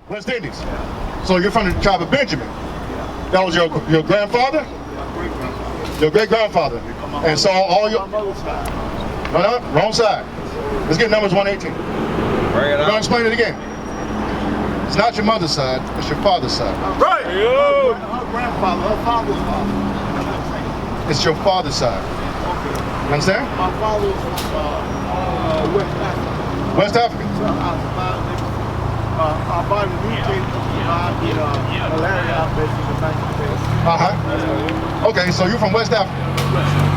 West Indies. So you're from the tribe of Benjamin. That was your grandfather? Your great-grandfather. And so all your... No, wrong side. Let's get Numbers 1:18. We're going to explain it again. It's not your mother's side, it's your father's side. Right! Her grandfather, her father's father. It's your father's side. You understand? My father was from West Africa. West Africa. So I bought a new tape malaria outbreak in the 1930s. Okay, so you're from West Africa.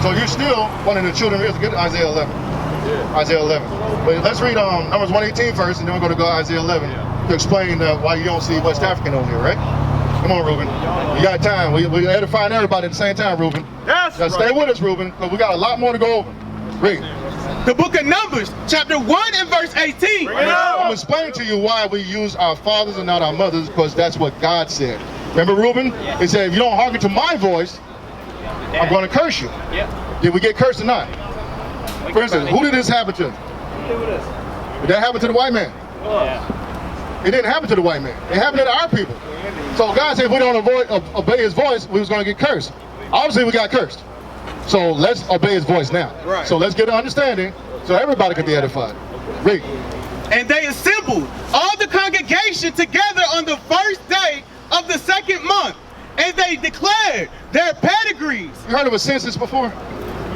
So you're still one of the children of Israel. Get Isaiah 11. Yeah. Isaiah 11. But let's read Numbers 1:18 first, and then we're going to go to Isaiah 11 to explain why you don't see West African on here, right? Come on, Reuben. You got time. We edifying everybody at the same time, Reuben. Yes. Now stay with us, Reuben, because we got a lot more to go over. Read. The book of Numbers, chapter 1 and verse 18. I'm explaining to you why we use our fathers and not our mothers, because that's what God said. Remember, Reuben? He said, if you don't hearken to my voice, I'm going to curse you. Did we get cursed or not? For instance, who did this happen to? Did that happen to the white man? It didn't happen to the white man. It happened to our people. So God said if we don't obey his voice, we was going to get cursed. Obviously, we got cursed. So let's obey his voice now. Right. So let's get an understanding so everybody can be edified. Read. And they assembled all the congregation together on the first day of the second month, and they declared their pedigrees. You heard of a census before?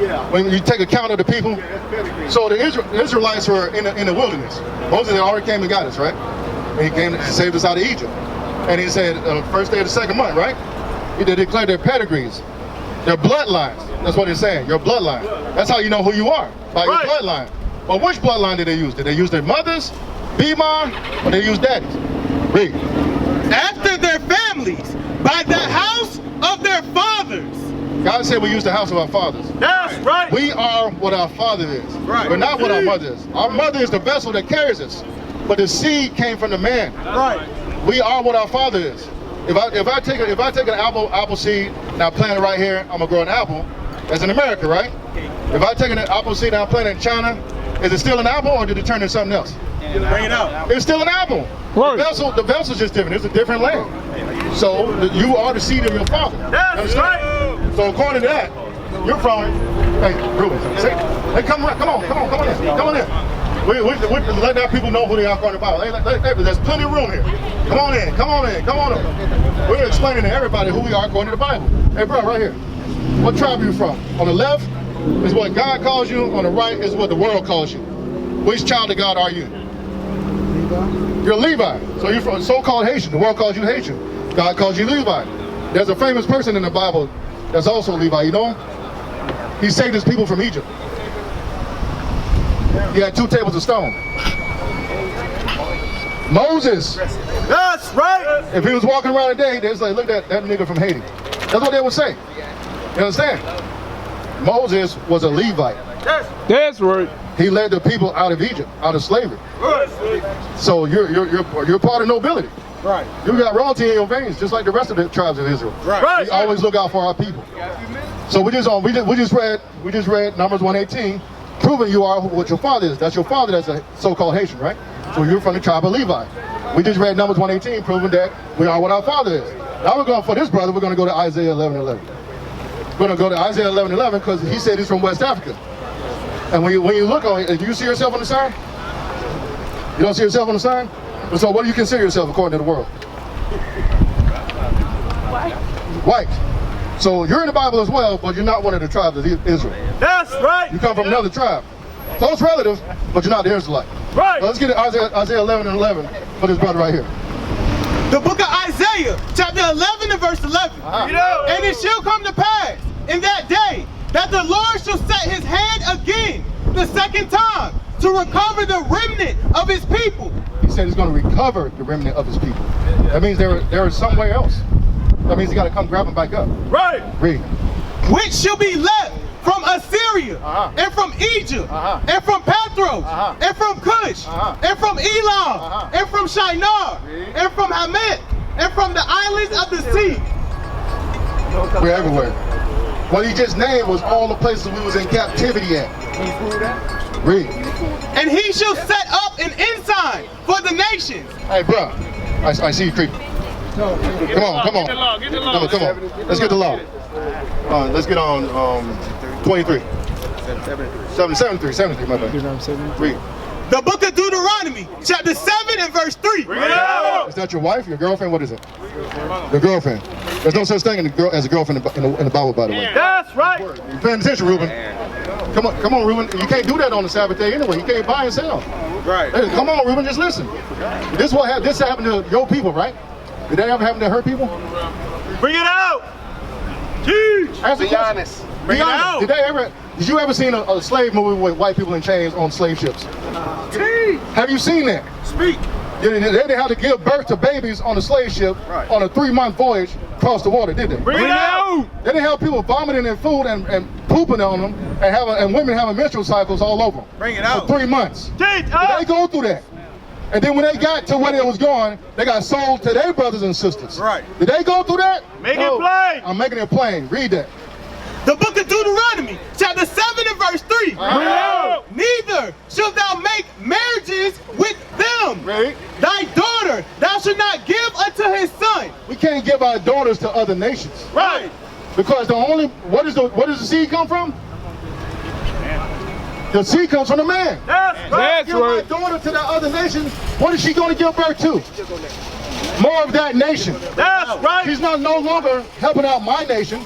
Yeah. When you take account of the people? Yeah, that's pedigree. So the Israelites were in the wilderness. Moses already came and got us, right? And he came and saved us out of Egypt. And he said, first day of the second month, right? He declared their pedigrees, their bloodlines. That's what he's saying, your bloodline. That's how you know who you are, by your bloodline. But which bloodline did they use? Did they use their mothers, Bima, or they use daddies? Read. After their families, by the house of their fathers. God said we use the house of our fathers. That's right. We are what our father is. Right. We're not what our mother is. Our mother is the vessel that carries us. But the seed came from the man. Right. We are what our father is. If I take an apple seed and I plant it right here, I'm gonna grow an apple. That's in America, right? If I take an apple seed and I plant it in China, is it still an apple or did it turn into something else? Bring it out. It's still an apple. Right. The vessel's just different. It's a different land. So you are the seed of your father. That's right. So according to that, you're from. Hey, Ruben. Hey, come on in. We're letting our people know who they are according to the Bible. Hey, there's plenty of room here. Come on in. We're explaining to everybody who we are according to the Bible. Hey, bro, right here. What tribe are you from? On the left is what God calls you. On the right is what the world calls you. Which child of God are you? Levi. You're Levi. So you're from so-called Haitian. The world calls you Haitian. God calls you Levi. There's a famous person in the Bible that's also Levi. You know him? He saved his people from Egypt. He had 2 tables of stone. Moses. That's right. If he was walking around today, they was like, look at that nigga from Haiti. That's what they would say. You understand? Moses was a Levite. That's right. He led the people out of Egypt, out of slavery. So you're part of nobility. Right. You got royalty in your veins, just like the rest of the tribes of Israel. Right. We always look out for our people. So we just read Numbers 1:18, proving you are what your father is. That's your father. That's a so-called Haitian, right? So you're from the tribe of Levi. We just read Numbers 1:18, proving that we are what our father is. Now we're going for this brother. We're going to go to Isaiah 11:11. We're going to go to Isaiah 11:11 because he said he's from West Africa. And when you look on it, do you see yourself on the sign? You don't see yourself on the sign? So what do you consider yourself according to the world? White. So you're in the Bible as well, but you're not one of the tribes of Israel. That's right. You come from another tribe. Close relative, but you're not the Israelite. Right. So let's get to Isaiah 11:11 for this brother right here. The book of Isaiah, chapter 11 and verse 11. And it shall come to pass in that day that the Lord shall set his hand again the second time to recover the remnant of his people. He said he's going to recover the remnant of his people. That means they're somewhere else. That means he got to come grab them back up. Right. Read. Which shall be left from Assyria, and from Egypt, and from Pathros, and from Cush, and from Elam, and from Shinar, and from Hamath, and from the islands of the sea. We're everywhere. What he just named was all the places we was in captivity at. Read. And he shall set up an ensign for the nations. Hey, bro. I see you creeping. Come on. Get the law. Get the law. Come on. Let's get the law. Let's get on 23. 73, my bad. Read. The book of Deuteronomy, chapter 7 and verse 3. Bring it out. Is that your wife, your girlfriend? What is it? Your girlfriend. There's no such thing as a girlfriend in the Bible, by the way. That's right. You're paying attention, Reuben. Come on, Reuben. You can't do that on the Sabbath day anyway. You can't buy and sell. Right. Hey, come on, Reuben. Just listen. This happened to your people, right? Did that ever happen to her people? Bring it out. Teach. Be honest. Bring it out. Did you ever seen a slave movie with white people in chains on slave ships? Teach. Have you seen that? Speak. They didn't have to give birth to babies on a slave ship on a 3-month voyage across the water, did they? Bring it out. They didn't have people vomiting their food and pooping on them and women having menstrual cycles all over them. Bring it out. For 3 months. Teach. Did they go through that? And then when they got to where they was going, they got sold to their brothers and sisters. Right. Did they go through that? Make it plain. I'm making it plain. Read that. The book of Deuteronomy, chapter 7 and verse 3. Bring it out. Neither shalt thou make marriages with them. Right. Thy daughter thou shalt not give unto his son. We can't give our daughters to other nations. Right. Because what does the seed come from? The seed comes from the man. That's Give my right. daughter to the other nation. What is she going to give birth to? More of that nation. That's right. She's no longer helping out my nation.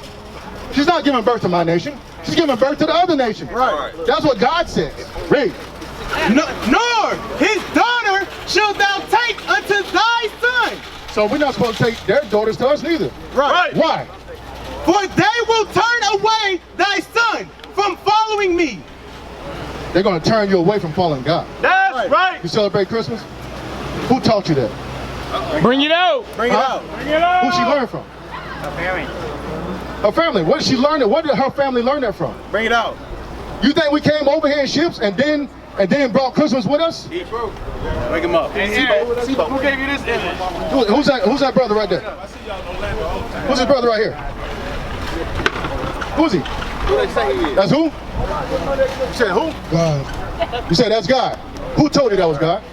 She's not giving birth to my nation. She's giving birth to the other nation. Right. That's what God says. Read. Nor his daughter shalt thou take unto thy son. So we're not supposed to take their daughters to us neither. Right. Why? For they will turn away thy son from following me. They're going to turn you away from following God. That's right. You celebrate Christmas? Who taught you that? Bring it out. Bring it out. Bring it out. Who she learned from? Her family. What did she learn that? Where did her family learn that from? Bring it out. You think we came over here in ships and then brought Christmas with us? Wake him up. Who gave you this image? Who's that brother right there? Who's his brother right here? Who's he? That's who? You said who? God. You said that's God. Who told you that was God?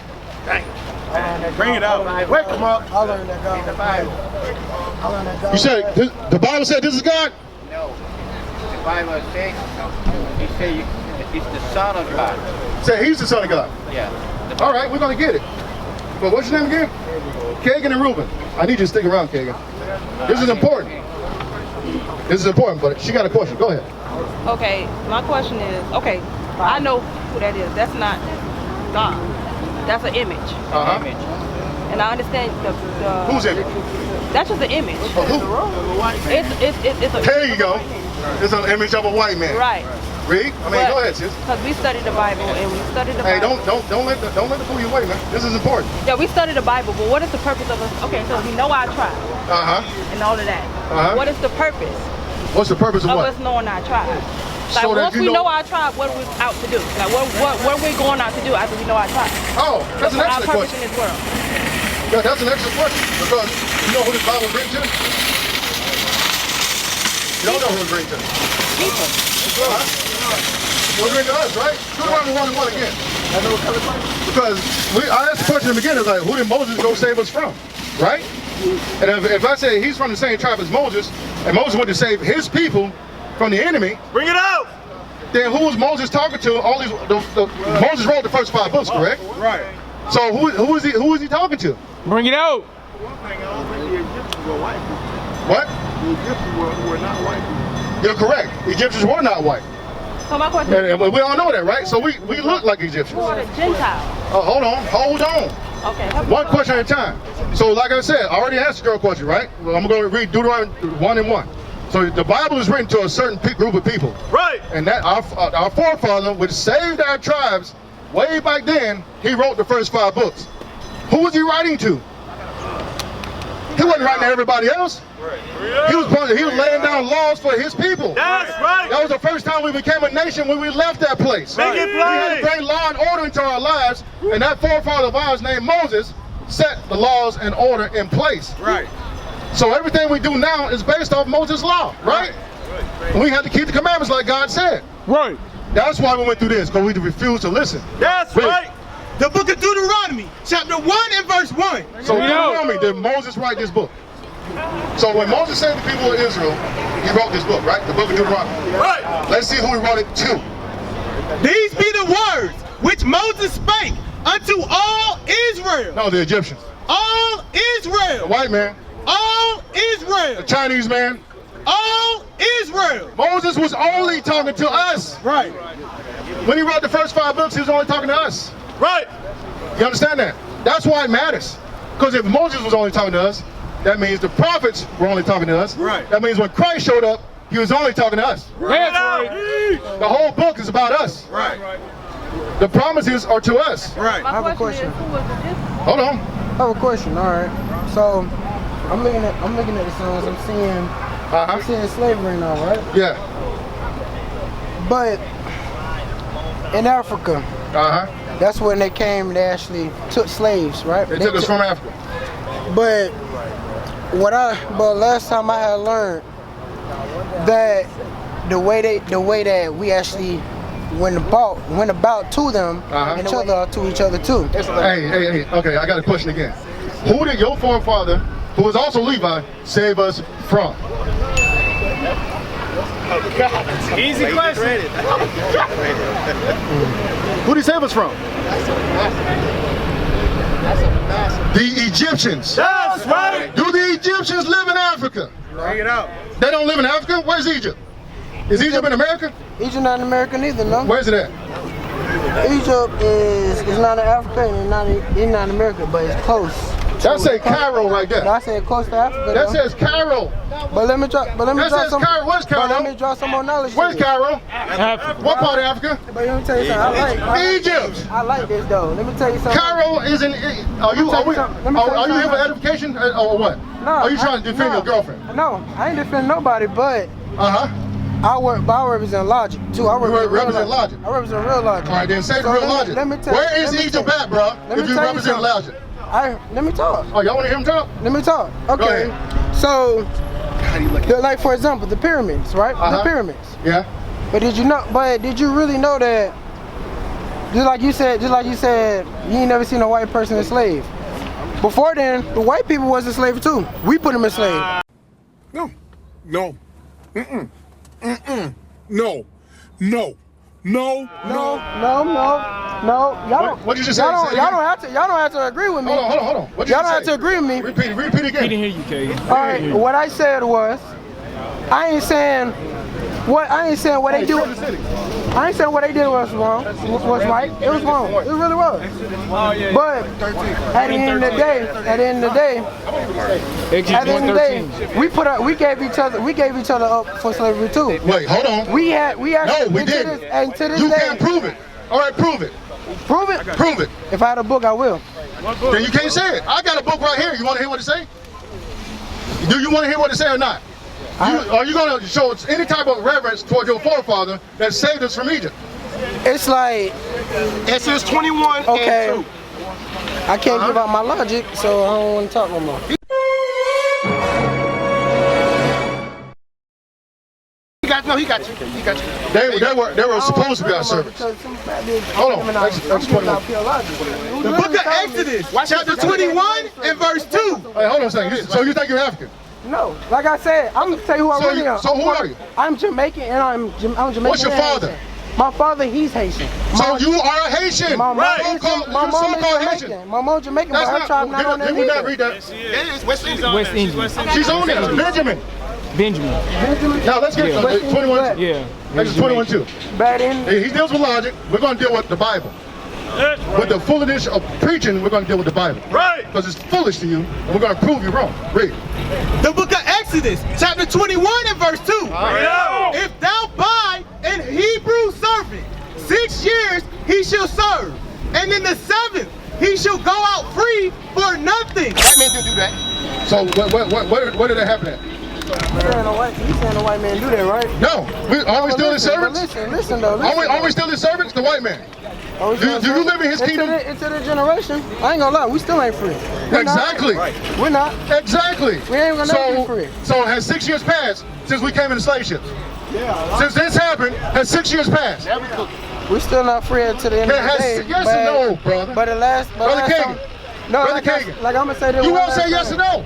Bring it out. Wake him up. I learned that God. In the Bible. I learned that God. You said the Bible said this is God? No. The Bible says, he said it's the Son of God. Say he's the Son of God. Yeah. All right, we're gonna get it. But what's your name again? Kagan and Reuben. I need you to stick around, Kagan. This is important. This is important, but she got a question. Go ahead. Okay, my question is, okay, I know who that is. That's not God. That's an image. Uh-huh. And I understand the Who's image? That's just an image. Of who? It's a There you go. It's an image of a white man. Right. Read. I mean, go ahead, sis. Because we studied the Bible and we studied the Hey, Bible. don't let the fool you away, man. This is important. Yeah, we studied the Bible, but what is the purpose of us? Okay, so we know our tribe Uh-huh. and all of that. Uh-huh. What is the purpose What's the purpose of of what? us knowing our tribe? Like So that once you we know- know our tribe, what are we out to do? Like what are we going out to do after we know our tribe? Oh, that's an Our excellent purpose question. in this world. Yeah, that's an excellent question. Because you know who this Bible is written to? You don't know who it's written to. People. It was written to us, right? Deuteronomy 1:1 again. Because I asked the question in the beginning, like, who did Moses go save us from? Right? And if I say he's from the same tribe as Moses, and Moses went to save his people from the enemy, Bring it out. then who was Moses talking to? All these, Moses wrote the first 5 books, correct? Right. So who is he talking to? Bring it out. One thing, I don't think the Egyptians were white people. What? The Egyptians were not white people. You're correct. Egyptians were not white. So my question And is, we all know that, right? So we look like Egyptians. who are the Gentiles? Hold on. Okay. One question at a time. So like I said, I already answered your question, right? Well, I'm going to read Deuteronomy 1:1. So the Bible is written to a certain group of people. Right. And that our forefather, which saved our tribes way back then, he wrote the first 5 books. Who was he writing to? He wasn't writing to everybody else. He was laying down laws for his people. That's right. That was the first time we became a nation when we left that place. Make it We had to plain. bring law and order into our lives, and that forefather of ours named Moses set the laws and order in place. Right. So everything we do now is based off Moses' law, right? We had to keep the commandments like God said. Right. That's why we went through this, because we refused to listen. That's Read. right. The book of Deuteronomy, chapter 1 and verse 1. So Deuteronomy, did Moses write this book? So when Moses saved the people of Israel, he wrote this book, right? The book of Deuteronomy. Right. Let's see who he wrote it to. These be the words which Moses spake unto all Israel. No, the Egyptians. All The Israel. white man. All The Israel. Chinese man. All Israel. Moses was only talking to us. Right. When he wrote the first 5 books, he was only talking to us. Right. You understand that? That's why it matters. Because if Moses was only talking to us, that means the prophets were only talking to us. Right. That means when Christ showed up, he was only talking to us. Right. The whole book is about us. Right. The promises are to us. Right. My have a question question. is, who was the Egyptians? Hold on. I have a question. All right. So I'm looking at the songs. I'm seeing slavery now, right? Yeah. But in Africa, that's when they came and they actually took slaves, right? They took us from Africa. But last time I had learned that the way that we actually went about to them and to each other too. Hey. Okay, I got a question again. Who did your forefather, who was also Levi, save us from? Easy question. Who did he save us from? The Egyptians. That's right. Do the Egyptians live in Africa? Bring it out. They don't live in Africa? Where's Egypt? Is Egypt in America? Egypt not in America neither, no? Where's it at? Egypt is not in Africa and it's not in America, but it's close. That says Cairo right there. I said close to Africa. That though. says Cairo. But let me drop That says some. Cairo. Where's But let Cairo? me drop some more knowledge. Where's to you. Cairo? What part of Africa? But let me tell you something. Egypt. I like this though. Let me tell you something. Cairo is in. Are you here for edification or what? No. Are you trying to defend no. your girlfriend? No, I ain't defending nobody, but I represent logic too. I represent logic. I represent real logic. All right, then say the So real let me- logic. let me tell- Where is let me Egypt tell- at, bro? let me If you tell you represent something. logic. Let me talk. Oh, y'all want to hear him talk? Let me talk. Okay. ahead. So, like for example, the pyramids, right? The pyramids. Yeah. But did you really know that? Just like you said, you ain't never seen a white person enslaved. Before then, the white people was enslaved too. We put them in slave. No. No. No. No. No. No. Y'all don't. What'd you just say? Y'all Say it don't have to agree with me. Hold on. What Y'all don't have to agree with me. Repeat again. He didn't hear you, Kay. All right. What I said was, I ain't saying what they do. I ain't saying what they did was wrong. Was right. It was wrong. It really was. But at the end of the day, we gave each other up for slavery too. Wait, hold on. We actually. No, we didn't. And to this You day, can't prove it. All right, prove it. Prove it. Prove it. If I had a book, I will. Then you can't say it. I got a book right here. You want to hear what it say? Do you want to hear what it say or not? Are you going to show any type of reverence toward your forefather that saved us from Egypt? It's like Exodus 21 okay. and 2. I can't give out my logic, so I don't want to talk no more. He got you. They were supposed to be our servants. Hold on. Exodus 21. The book of Exodus, chapter 21 and verse 2. Hey, hold on a second. So you think you're African? No, like I said, I'm gonna tell you who I really am. So who are you? I'm Jamaican and I'm Jamaican. What's your and father? Haitian. My father, he's Haitian. So you are a Haitian. My mom is So-called Jamaican. Haitian. My mom's Jamaican, but her tribe not on there Did we not either. read that? It's West Indies. West Indies. She's on it. Benjamin. Benjamin. Now let's get Yeah. 21. Yeah. Exodus 21:2. Bad in. He deals with logic. We're going to deal with the Bible. With the foolishness of preaching, we're going to deal with the Bible. Right. Because it's foolish to you, and we're going to prove you wrong. Read. The book of Exodus, chapter 21 and verse 2. If thou buy an Hebrew servant, 6 years he shall serve, and in the 7th he shall go out free for nothing. That man didn't do that. So where did that happen at? You saying a white man do that, right? No. Are we still his servants? Listen though. Are we still his servants? The white man. Do you live in his kingdom? Into the generation, I ain't gonna lie, we still ain't free. Exactly. We're not. Exactly. We ain't gonna never be free. So has 6 years passed since we came in the slave ships? Since this happened, has 6 years passed? We still not free until the end of the day. Yes or no, brother? But the last, Brother Kagan. No, Brother Kagan. like I'm gonna say this. You won't say yes or no.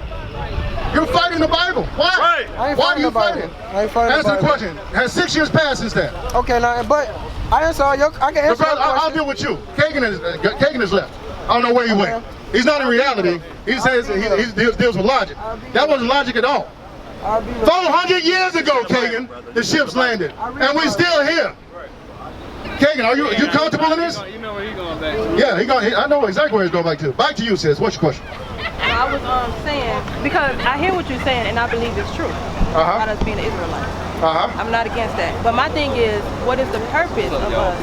You're fighting the Bible. Why? Right. I ain't Why are fighting you the Bible. fighting? I ain't fighting Answer the the Bible. question. Has 6 years passed since that? Okay, now, but I answer all your. I can answer your Brother, I'll question. deal with you. Kagan is left. I don't know where he went. He's not in reality. He says he deals with logic. That wasn't logic at all. I'll be 400 years ago, Kagan, the ships landed, and we're still here. Kagan, are you comfortable in this? You know where he's going back to. Yeah, I know exactly where he's going back to. Back to you, sis. What's your question? I was saying, because I hear what you're saying and I believe it's true. About us being an Israelite. I'm not against that. But my thing is, what is the purpose of us?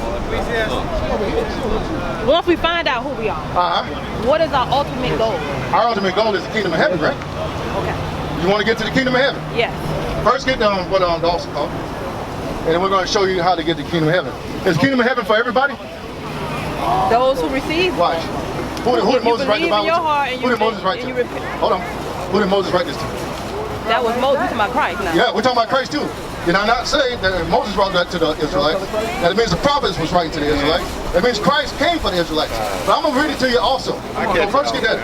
Once we find out who we are, what is our ultimate goal? Our ultimate goal is the kingdom of heaven, right? Okay. You want to get to the kingdom of heaven? Yes. First, get down what Dawson called, and then we're going to show you how to get to the kingdom of heaven. Is kingdom of heaven for everybody? Those who receive. Watch. Who did Moses write the Bible in your heart and to? Who did Moses write and to? you repent. Hold on. Who did Moses write this to? That was Moses. We're talking about Christ now. Yeah, we're talking about Christ too. Did I not say that Moses wrote that to the Israelites? That it means the prophets was writing to the Israelites. That means Christ came for the Israelites. But I'm going to read it to you also. So first get that.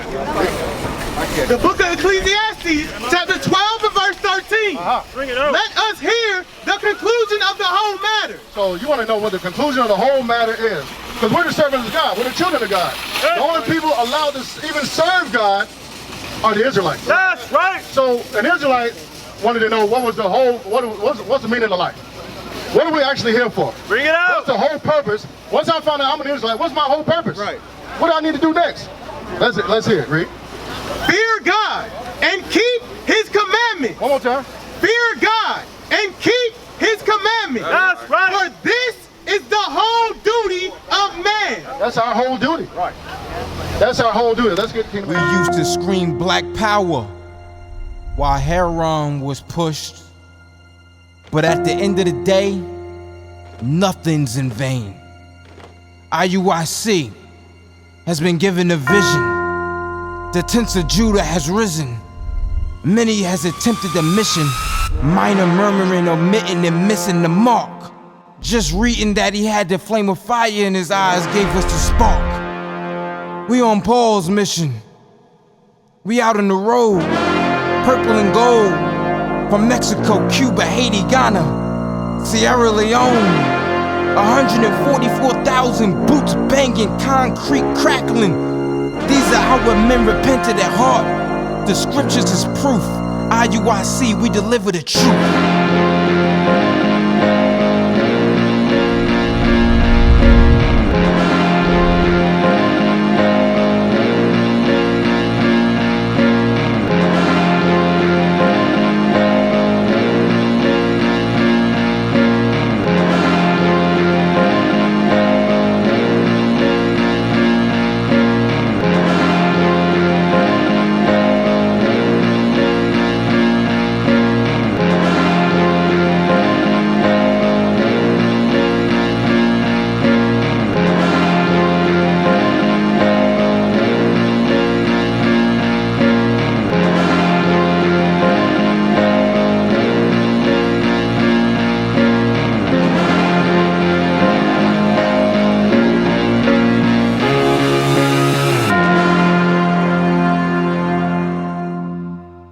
The book of Ecclesiastes, chapter 12 and verse 13. Bring it up. Let us hear the conclusion of the whole matter. So you want to know what the conclusion of the whole matter is. Because we're the servants of God. We're the children of God. The only people allowed to even serve God are the Israelites. That's right. So an Israelite wanted to know what was the whole, what's the meaning of life? What are we actually here for? Bring it out. What's the whole purpose? Once I found out I'm an Israelite, what's my whole purpose? Right. What do I need to do next? Let's hear it, read. Fear God and keep his commandments. One more time. Fear God and keep his commandments. That's right. For this is the whole duty of man. That's our whole duty. Right. That's our whole duty. Let's get We used to scream black power while Heron was pushed. But at the end of the day, nothing's in vain. IUIC has been given a vision. The tents of Judah has risen. Many has attempted the mission. Minor murmuring, omitting, and missing the mark. Just reading that he had the flame of fire in his eyes gave us the spark. We on Paul's mission. We out on the road, purple and gold. From Mexico, Cuba, Haiti, Ghana, Sierra Leone. 144,000 boots banging, concrete crackling. These are our men repented at heart. The scriptures is proof. IUIC, we deliver the truth.